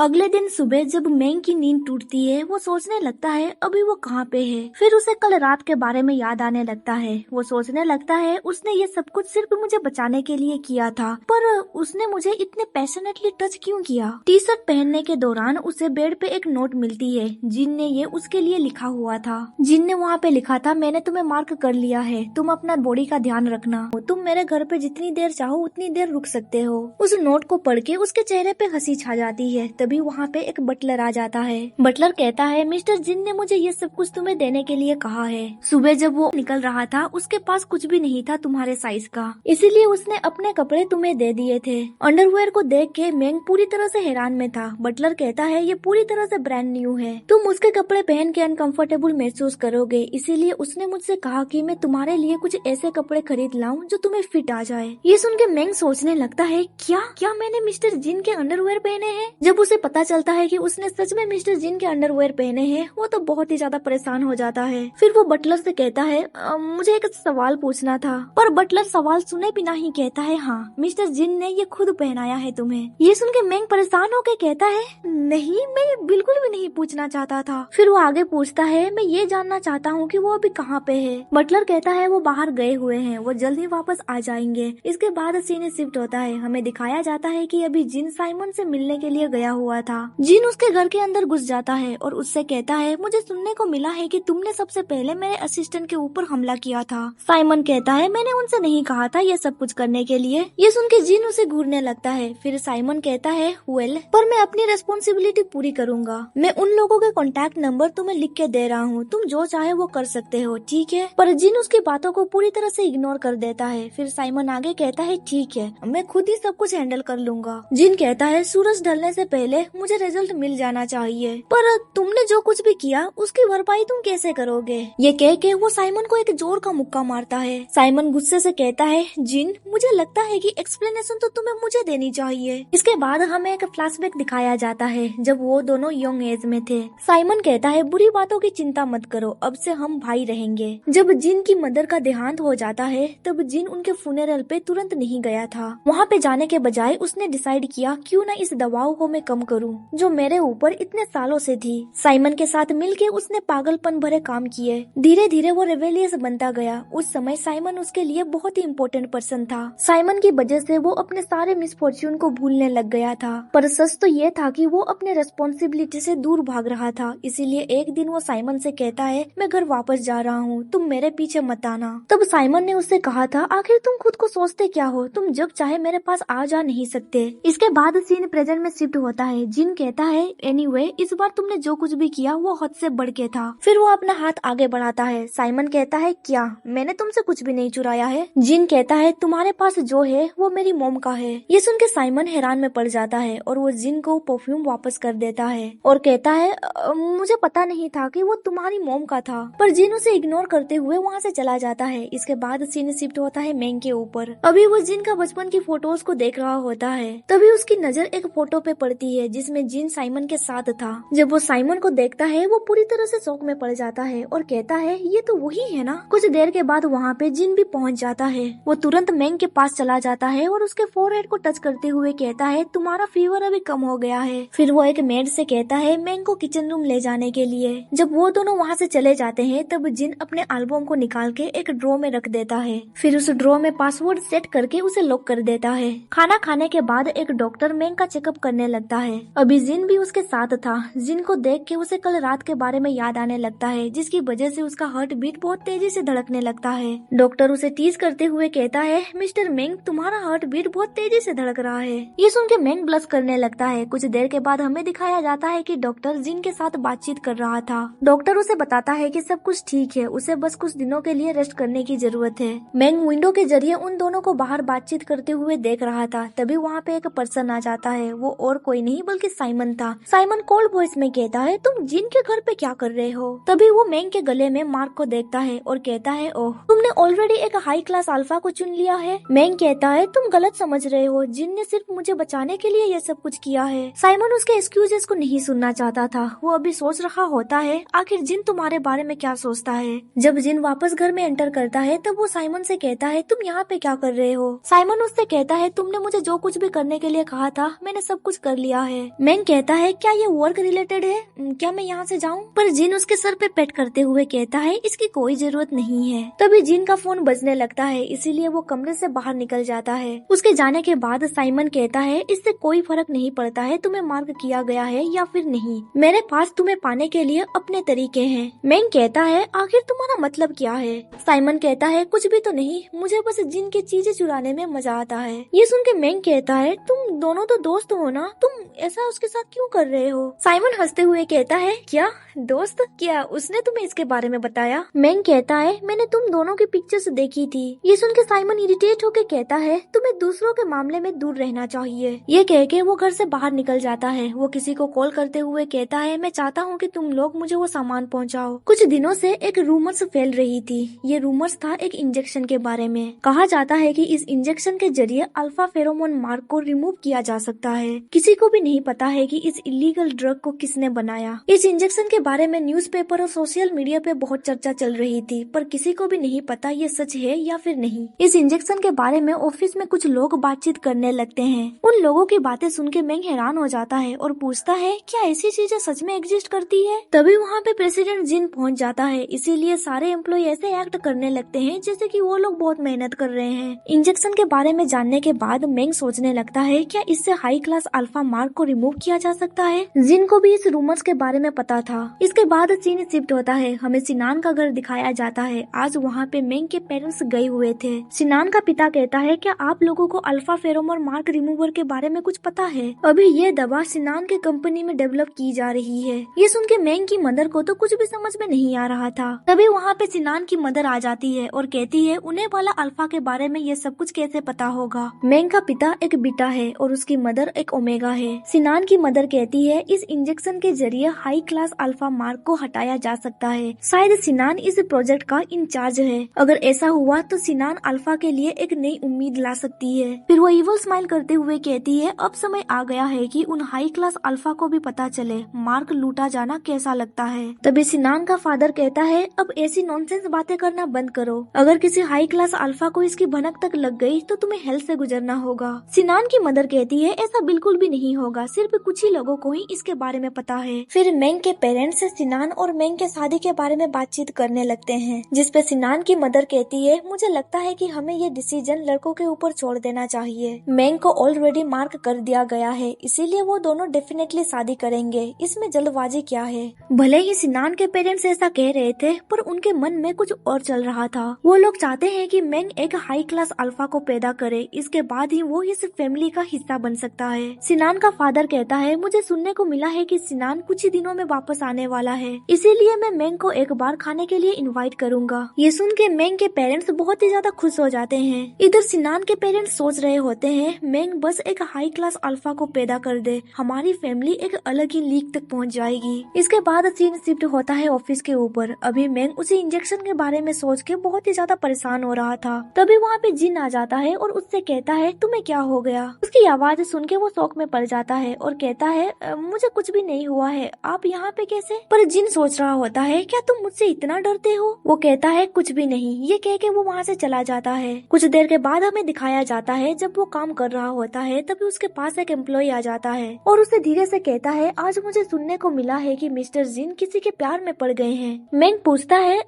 अगले दिन सुबह जब मैंग की नींद टूटती है, वो सोचने लगता है अभी वो कहाँ पे है। फिर उसे कल रात के बारे में याद आने लगता है। वो सोचने लगता है उसने ये सब कुछ सिर्फ मुझे बचाने के लिए किया था, पर उसने मुझे इतने पैशनेटली टच क्यों किया। टी शर्ट पहनने के दौरान उसे बेड पे एक नोट मिलती है, जिन ने ये उसके लिए लिखा हुआ था। जिन ने वहाँ पे लिखा था, मैंने तुम्हें मार्क कर लिया है, तुम अपना बॉडी का ध्यान रखना, तुम मेरे घर पे जितनी देर चाहो उतनी देर रुक सकते हो। उस नोट को पढ़ के उसके चेहरे पे हंसी छा जाती है। तभी वहाँ पे एक बटलर आ जाता है। बटलर कहता है, मिस्टर जिन ने मुझे ये सब कुछ तुम्हें देने के लिए कहा है। सुबह जब वो निकल रहा था, उसके पास कुछ भी नहीं था तुम्हारे साइज का, इसीलिए उसने अपने कपड़े तुम्हें दे दिए थे। अंडरवेयर को देख के मैंग पूरी तरह से हैरान में था। बटलर कहता है, ये पूरी तरह से ब्रांड न्यू है, तुम उसके कपड़े पहन के अनकंफर्टेबल महसूस करोगे, इसीलिए उसने मुझसे कहा कि मैं तुम्हारे लिए कुछ ऐसे कपड़े खरीद लाऊं जो तुम्हें फिट आ जाए। ये सुन के मैंग सोचने लगता है, क्या मैंने मिस्टर जिन के अंडरवेयर पहने हैं। जब उसे पता चलता है कि उसने सच में मिस्टर जिन के अंडरवेयर पहने हैं, वो तो बहुत ही ज्यादा परेशान हो जाता है। फिर वो बटलर से कहता है, मुझे एक सवाल पूछना था। पर बटलर सवाल सुने बिना ही कहता है, हाँ मिस्टर जिन ने ये खुद पहनाया है तुम्हें। ये सुन के मैंग परेशान होकर कहता है, नहीं मैं ये बिल्कुल भी नहीं पूछना चाहता था। फिर वो आगे पूछता है, मैं ये जानना चाहता हूँ कि वो अभी कहाँ पे है। बटलर कहता है, वो बाहर गए हुए हैं, वो जल्द ही वापस आ जाएंगे। इसके बाद सीन शिफ्ट होता है। हमें दिखाया जाता है कि अभी जिन साइमन से मिलने के लिए गया हुआ था। जिन उसके घर के अंदर घुस जाता है और उससे कहता है, मुझे सुनने को मिला है कि तुमने सबसे पहले मेरे असिस्टेंट के ऊपर हमला किया था। साइमन कहता है, मैंने उनसे नहीं कहा था ये सब कुछ करने के लिए। ये सुन के जिन उसे घूरने लगता है। फिर साइमन कहता है, वेल पर मैं अपनी रेस्पॉन्सिबिलिटी पूरी करूंगा। मैं उन लोगों के कॉन्टैक्ट नंबर तुम्हें लिख के दे रहा हूँ, तुम जो चाहे वो कर सकते हो, ठीक है। पर जिन उसकी बातों को पूरी तरह से इग्नोर कर देता है। फिर साइमन आगे कहता है, ठीक है मैं खुद ही सब कुछ हैंडल कर लूंगा। जिन कहता है, सूरज ढलने से पहले मुझे रिजल्ट मिल जाना चाहिए, पर तुमने जो कुछ भी किया उसकी भरपाई तुम कैसे करोगे। ये कह के वो साइमन को एक जोर का मुक्का मारता है। साइमन गुस्से से कहता है, जिन मुझे लगता है कि एक्सप्लेनेशन तो तुम्हें मुझे देनी चाहिए। इसके बाद हमें एक फ्लैशबैक दिखाया जाता है जब वो दोनों यंग एज में थे। साइमन कहता है, बुरी बातों की चिंता मत करो, अब से हम भाई रहेंगे। जब जिन की मदर का देहांत हो जाता है, तब जिन उनके फुनेरल पे तुरंत नहीं गया था। वहाँ पे जाने के बजाय उसने डिसाइड किया, क्यों ना इस दबाव को मैं कम करूं जो मेरे ऊपर इतने सालों से थी। साइमन के साथ मिलके उसने पागलपन भरे काम किए। धीरे धीरे वो रेवेलियस बनता गया। उस समय साइमन उसके लिए बहुत ही इम्पोर्टेंट पर्सन था। साइमन की वजह से वो अपने सारे मिसफॉर्च्यून को भूलने लग गया था। पर सच तो ये था कि वो अपने रेस्पॉन्सिबिलिटी से दूर भाग रहा था। इसीलिए एक दिन वो साइमन से कहता है, मैं घर वापस जा रहा हूँ, तुम मेरे पीछे मत आना। तब साइमन ने उससे कहा था, आखिर तुम खुद को सोचते क्या हो, तुम जब चाहे मेरे पास आ जा नहीं सकते। इसके बाद सीन प्रेजेंट में शिफ्ट होता है। जिन कहता है, एनीवे इस बार तुमने जो कुछ भी किया वो हद से बढ़ के था। फिर वो अपना हाथ आगे बढ़ाता है। साइमन कहता है, क्या मैंने तुमसे कुछ भी नहीं चुराया है। जिन कहता है, तुम्हारे पास जो है वो मेरी मोम का है। ये सुन के साइमन हैरान में पड़ जाता है और वो जिन को परफ्यूम वापस कर देता है और कहता है, मुझे पता नहीं था कि वो तुम्हारी मोम का था। पर जिन उसे इग्नोर करते हुए वहाँ से चला जाता है। इसके बाद सीन शिफ्ट होता है मैंग के ऊपर। अभी वो जिन का बचपन की फोटोज को देख रहा होता है। तभी उसकी नजर एक फोटो पे पड़ती है जिसमें जिन साइमन के साथ था। जब वो साइमन को देखता है, वो पूरी तरह से शौक में पड़ जाता है और कहता है, ये तो वही है ना। कुछ देर के बाद वहाँ पे जिन भी पहुँच जाता है। वो तुरंत मैंग के पास चला जाता है और उसके फोरहेड को टच करते हुए कहता है, तुम्हारा फीवर अभी कम हो गया है। फिर वो एक मेड से कहता है मैंग को किचन रूम ले जाने के लिए। जब वो दोनों वहाँ से चले जाते हैं, तब जिन अपने एल्बम को निकाल के एक ड्रॉ में रख देता है। फिर उस ड्रॉ में पासवर्ड सेट करके उसे लॉक कर देता है। खाना खाने के बाद एक डॉक्टर मैंग का चेकअप करने लगता है। अभी जिन भी उसके साथ था। जिन को देख के उसे कल रात के बारे में याद आने लगता है, जिसकी वजह से उसका हार्ट बीट बहुत तेजी से धड़कने लगता है। डॉक्टर उसे टीज करते हुए कहता है, मिस्टर मैंग तुम्हारा हार्ट बीट बहुत तेजी से धड़क रहा है। ये सुन के मैंग ब्लश करने लगता है। कुछ देर के बाद हमें दिखाया जाता है कि डॉक्टर जिन के साथ बातचीत कर रहा था। डॉक्टर उसे बताता है कि सब कुछ ठीक है, उसे बस कुछ दिनों के लिए रेस्ट करने की जरूरत है। मैंग विंडो के जरिए उन दोनों को बाहर बातचीत करते हुए देख रहा था। तभी वहाँ पे एक पर्सन आ जाता है। वो और कोई नहीं बल्कि साइमन था। साइमन कोल्ड वॉइस में कहता है, तुम जिन के घर पे क्या कर रहे हो। तभी वो मैंग के गले में मार्क को देखता है और कहता है, ओह तुमने ऑलरेडी एक हाई क्लास अल्फा को चुन लिया है। मैंग कहता है, तुम गलत समझ रहे हो, जिन ने सिर्फ मुझे बचाने के लिए ये सब कुछ किया है। साइमन उसके एक्सक्यूजेस को नहीं सुनना चाहता था। वो अभी सोच रहा होता है, आखिर जिन तुम्हारे बारे में क्या सोचता है। जब जिन वापस घर में एंटर करता है, तब वो साइमन से कहता है, तुम यहाँ पे क्या कर रहे हो। साइमन उससे कहता है, तुमने मुझे जो कुछ भी करने के लिए कहा था मैंने सब कुछ कर लिया है। मैंग कहता है क्या ये वर्क रिलेटेड है, क्या मैं यहाँ से जाऊँ? पर जिन उसके सर पे पेट करते हुए कहता है इसकी कोई जरूरत नहीं है। तभी जिन का फोन बजने लगता है, इसीलिए वो कमरे से बाहर निकल जाता है। उसके जाने के बाद साइमन कहता है इससे कोई फर्क नहीं पड़ता है तुम्हें मार्क किया गया है या फिर नहीं, मेरे पास तुम्हें पाने के लिए अपने तरीके हैं। मैंग कहता है आखिर तुम्हारा मतलब क्या है? साइमन कहता है कुछ भी तो नहीं, मुझे बस जिन की चीजें चुराने में मजा आता है। ये सुन के मैंग कहता है तुम दोनों तो दोस्त हो ना, तुम ऐसा उसके साथ क्यों कर रहे हो? साइमन हंसते हुए कहता है क्या दोस्त, क्या उसने तुम्हें इसके बारे में बताया? मैंग कहता है मैंने तुम दोनों की पिक्चर्स देखी थी। ये सुन के साइमन इरिटेट होकर कहता है तुम्हें दूसरों के मामले में दूर रहना चाहिए। ये कह के वो घर से बाहर निकल जाता है। वो किसी को कॉल करते हुए कहता है मैं चाहता हूँ कि तुम लोग मुझे वो सामान पहुँचाओ। कुछ दिनों से एक रूमर्स फैल रही थी। ये रूमर्स था एक इंजेक्शन के बारे में। कहा जाता है कि इस इंजेक्शन के जरिए अल्फा फेरोमोन मार्क को रिमूव किया जा सकता है। किसी को भी नहीं पता है कि इस इलीगल ड्रग को किसने बनाया। इस इंजेक्शन के बारे में न्यूज़पेपर और सोशल मीडिया पे बहुत चर्चा चल रही थी, पर किसी को भी नहीं पता ये सच है या फिर नहीं। इस इंजेक्शन के बारे में ऑफिस में कुछ लोग बातचीत करने लगते हैं। उन लोगों की बातें सुन के मैंग हैरान हो जाता है और पूछता है क्या ऐसी चीजें सच में एग्जिस्ट करती है? तभी वहाँ पे प्रेसिडेंट जिन पहुँच जाता है, इसीलिए सारे एम्प्लॉय ऐसे एक्ट करने लगते हैं जैसे कि वो लोग बहुत मेहनत कर रहे हैं। इंजेक्शन के बारे में जानने के बाद मैंग सोचने लगता है क्या इससे हाई क्लास अल्फा मार्क को रिमूव किया जा सकता है? जिन को भी इस रूमर्स के बारे में पता था। इसके बाद सीन शिफ्ट होता है। हमें सिनान का घर दिखाया जाता है। आज वहाँ पे मैंग के पेरेंट्स गए हुए थे। सिनान का पिता कहता है क्या आप लोगों को अल्फा फेरोमोन मार्क रिमूवर के बारे में कुछ पता है? अभी ये दवा सिनान के कंपनी में डेवलप की जा रही है। ये सुन के मैंग की मदर को तो कुछ भी समझ में नहीं आ रहा था। तभी वहाँ पे सिनान की मदर आ जाती है और कहती है उन्हें वाला अल्फा के बारे में ये सब कुछ कैसे पता होगा। मैंग का पिता एक बीटा है और उसकी मदर एक ओमेगा है। सिनान की मदर कहती है इस इंजेक्शन के जरिए हाई क्लास अल्फा मार्क को हटाया जा सकता है। शायद सिनान इस प्रोजेक्ट का इंचार्ज है। अगर ऐसा हुआ तो सिनान अल्फा के लिए एक नई उम्मीद ला सकती है। फिर वो इवल स्माइल करते हुए कहती है अब समय आ गया है कि उन हाई क्लास अल्फा को भी पता चले मार्क लूटा जाना कैसा लगता है। तभी सिनान का फादर कहता है अब ऐसी नॉनसेंस बातें करना बंद करो। अगर किसी हाई क्लास अल्फा को इसकी भनक तक लग गई तो तुम्हें हेल से गुजरना होगा। सिनान की मदर कहती है ऐसा बिल्कुल भी नहीं होगा, सिर्फ कुछ ही लोगों को ही इसके बारे में पता है। फिर मैंग के पेरेंट्स से सिनान और मैंग के शादी के बारे में बातचीत करने लगते हैं, जिसपे सिनान की मदर कहती है मुझे लगता है कि हमें ये डिसीजन लड़कों के ऊपर छोड़ देना चाहिए। मैंग को ऑलरेडी मार्क कर दिया गया है, इसीलिए वो दोनों डेफिनेटली शादी करेंगे। इसमें जल्दबाजी क्या है? भले ही सिनान के पेरेंट्स ऐसा कह रहे थे, पर उनके मन में कुछ और चल रहा था। वो लोग चाहते हैं कि मैंग एक हाई क्लास अल्फा को पैदा करे, इसके बाद ही वो इस फैमिली का हिस्सा बन सकता है। सिनान का फादर कहता है मुझे सुनने को मिला है कि सिनान कुछ ही दिनों में वापस आने वाला है, इसीलिए मैं मैंग को एक बार खाने के लिए इनवाइट करूंगा। ये सुन के मैंग के पेरेंट्स बहुत ही ज्यादा खुश हो जाते हैं। इधर सिनान के पेरेंट्स सोच रहे होते हैं मैंग बस एक हाई क्लास अल्फा को पैदा कर दे, हमारी फैमिली एक अलग ही लीग तक पहुंच जाएगी। इसके बाद सीन शिफ्ट होता है ऑफिस के ऊपर। अभी मैंग उसी इंजेक्शन के बारे में सोच के बहुत ही ज्यादा परेशान हो रहा था। तभी वहाँ पे जिन आ जाता है और उससे कहता है तुम्हें क्या हो गया? उसकी आवाज सुन के वो शौक में पड़ जाता है और कहता है मुझे कुछ भी नहीं हुआ है, आप यहाँ पे कैसे? पर जिन सोच रहा होता है क्या तुम मुझसे इतना डरते हो? वो कहता है कुछ भी नहीं। ये कह के वो वहाँ से चला जाता है। कुछ देर के बाद हमें दिखाया जाता है जब वो काम कर रहा होता है, तभी उसके पास एक एम्प्लॉय आ जाता है और उसे धीरे से कहता है आज मुझे सुनने को मिला है कि मिस्टर जिन किसी के प्यार में पड़ गए हैं। मैंग पूछता है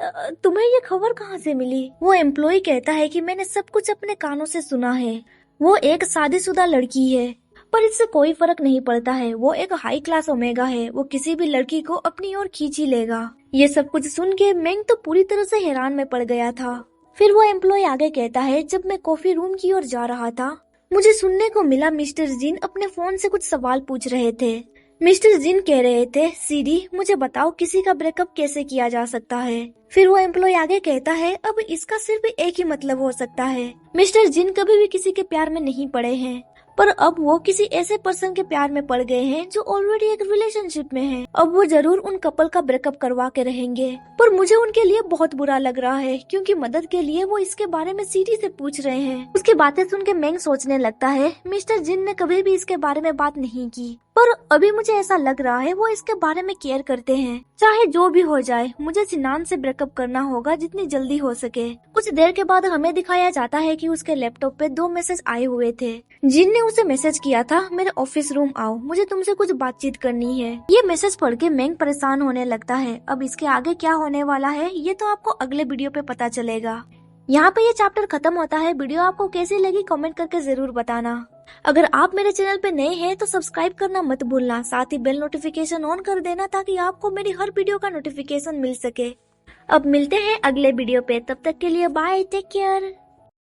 तुम्हें ये खबर कहाँ से मिली? वो एम्प्लॉय कहता है कि मैंने सब कुछ अपने कानों से सुना है। वो एक शादीशुदा लड़की है, पर इससे कोई फर्क नहीं पड़ता है। वो एक हाई क्लास ओमेगा है, वो किसी भी लड़की को अपनी ओर खींच ही लेगा। ये सब कुछ सुन के मैंग तो पूरी तरह से हैरान में पड़ गया था। फिर वो एम्प्लॉय आगे कहता है जब मैं कॉफी रूम की ओर जा रहा था, मुझे सुनने को मिला मिस्टर जिन अपने फोन से कुछ सवाल पूछ रहे थे। मिस्टर जिन कह रहे थे सीडी मुझे बताओ किसी का ब्रेकअप कैसे किया जा सकता है। फिर वो एम्प्लॉय आगे कहता है अब इसका सिर्फ एक ही मतलब हो सकता है, मिस्टर जिन कभी भी किसी के प्यार में नहीं पड़े हैं, पर अब वो किसी ऐसे पर्सन के प्यार में पड़ गए हैं जो ऑलरेडी एक रिलेशनशिप में है। अब वो जरूर उन कपल का ब्रेकअप करवा के रहेंगे, पर मुझे उनके लिए बहुत बुरा लग रहा है क्योंकि मदद के लिए वो इसके बारे में सीडी से पूछ रहे हैं। उसकी बातें सुन के मैंग सोचने लगता है मिस्टर जिन ने कभी भी इसके बारे में बात नहीं की। पर अभी मुझे ऐसा लग रहा है वो इसके बारे में केयर करते हैं। चाहे जो भी हो जाए, मुझे सिनान से ब्रेकअप करना होगा जितनी जल्दी हो सके। कुछ देर के बाद हमें दिखाया जाता है कि उसके लैपटॉप पे 2 मैसेज आए हुए थे। जिन ने उसे मैसेज किया था, मेरे ऑफिस रूम आओ, मुझे तुमसे कुछ बातचीत करनी है। ये मैसेज पढ़ के मैंग परेशान होने लगता है। अब इसके आगे क्या होने वाला है ये तो आपको अगले वीडियो पे पता चलेगा। यहाँ पे ये चैप्टर खत्म होता है। वीडियो आपको कैसी लगी कमेंट करके जरूर बताना। अगर आप मेरे चैनल पे नए हैं तो सब्सक्राइब करना मत भूलना, साथ ही बेल नोटिफिकेशन ऑन कर देना ताकि आपको मेरी हर वीडियो का नोटिफिकेशन मिल सके। अब मिलते हैं अगले वीडियो पे, तब तक के लिए बाय, टेक केयर।